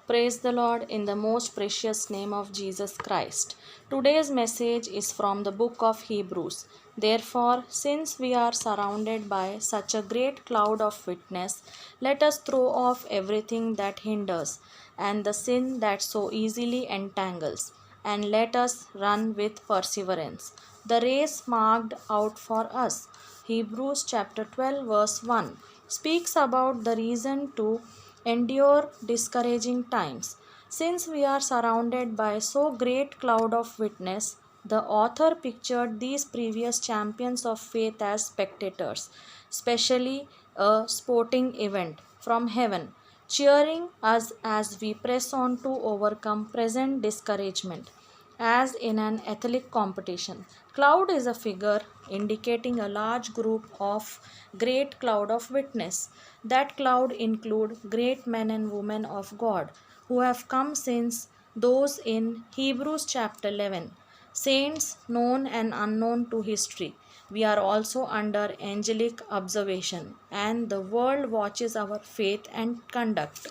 Praise the Lord in the most precious name of Jesus Christ. Today's message is from the book of Hebrews. Therefore, since we are surrounded by such a great cloud of witness, let us throw off everything that hinders and the sin that so easily entangles, and let us run with perseverance the race marked out for us. Hebrews chapter 12 verse 1 speaks about the reason to endure discouraging times. Since we are surrounded by so great cloud of witness, the author pictured these previous champions of faith as spectators, especially a sporting event from heaven, cheering us as we press on to overcome present discouragement. As in an athletic competition, cloud is a figure indicating a large group of great cloud of witness. That cloud include great men and women of God who have come since those in Hebrews chapter 11, saints known and unknown to history. We are also under angelic observation, and the world watches our faith and conduct.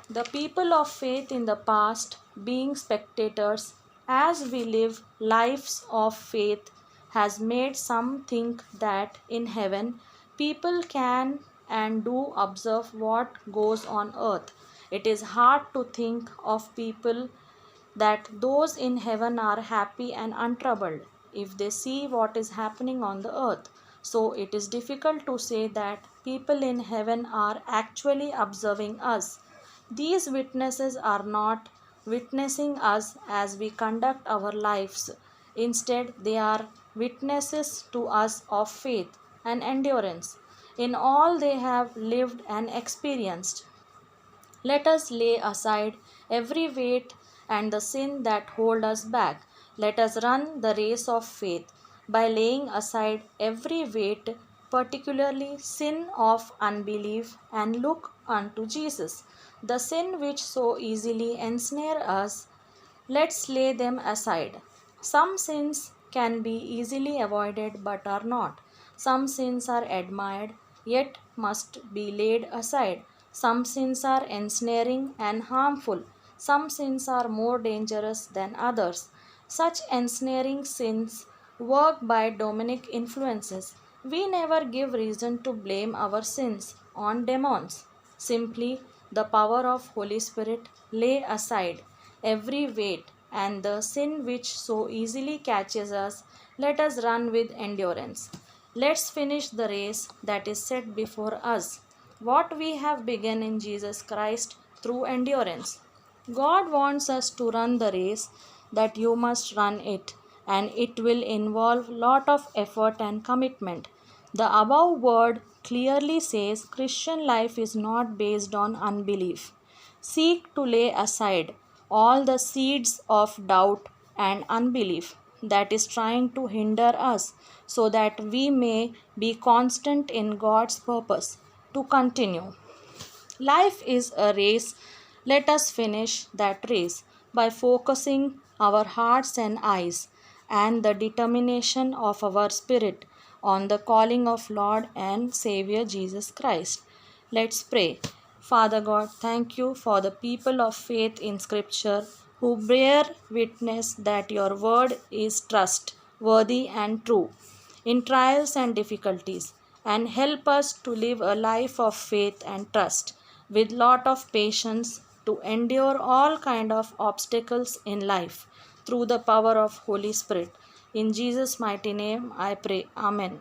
The people of faith in the past, being spectators, as we live lives of faith, has made some think that in heaven people can and do observe what goes on earth. It is hard to think of people that those in heaven are happy and untroubled if they see what is happening on the earth. So it is difficult to say that people in heaven are actually observing us. These witnesses are not witnessing us as we conduct our lives. Instead, they are witnesses to us of faith and endurance in all they have lived and experienced. Let us lay aside every weight and the sin that hold us back. Let us run the race of faith by laying aside every weight, particularly sin of unbelief, and look unto Jesus. The sin which so easily ensnare us, let's lay them aside. Some sins can be easily avoided but are not. Some sins are admired yet must be laid aside. Some sins are ensnaring and harmful. Some sins are more dangerous than others. Such ensnaring sins work by demonic influences. We never give reason to blame our sins on demons. Simply, the power of Holy Spirit lay aside every weight and the sin which so easily catches us. Let us run with endurance. Let's finish the race that is set before us. What we have begun in Jesus Christ through endurance. God wants us to run the race that you must run it, and it will involve lot of effort and commitment. The above word clearly says Christian life is not based on unbelief. Seek to lay aside all the seeds of doubt and unbelief that is trying to hinder us so that we may be constant in God's purpose to continue. Life is a race. Let us finish that race by focusing our hearts and eyes and the determination of our spirit on the calling of Lord and Savior Jesus Christ. Let's pray. Father God, thank you for the people of faith in Scripture who bear witness that your word is trustworthy and true in trials and difficulties, and help us to live a life of faith and trust with lot of patience to endure all kind of obstacles in life through the power of Holy Spirit. In Jesus mighty name I pray. Amen.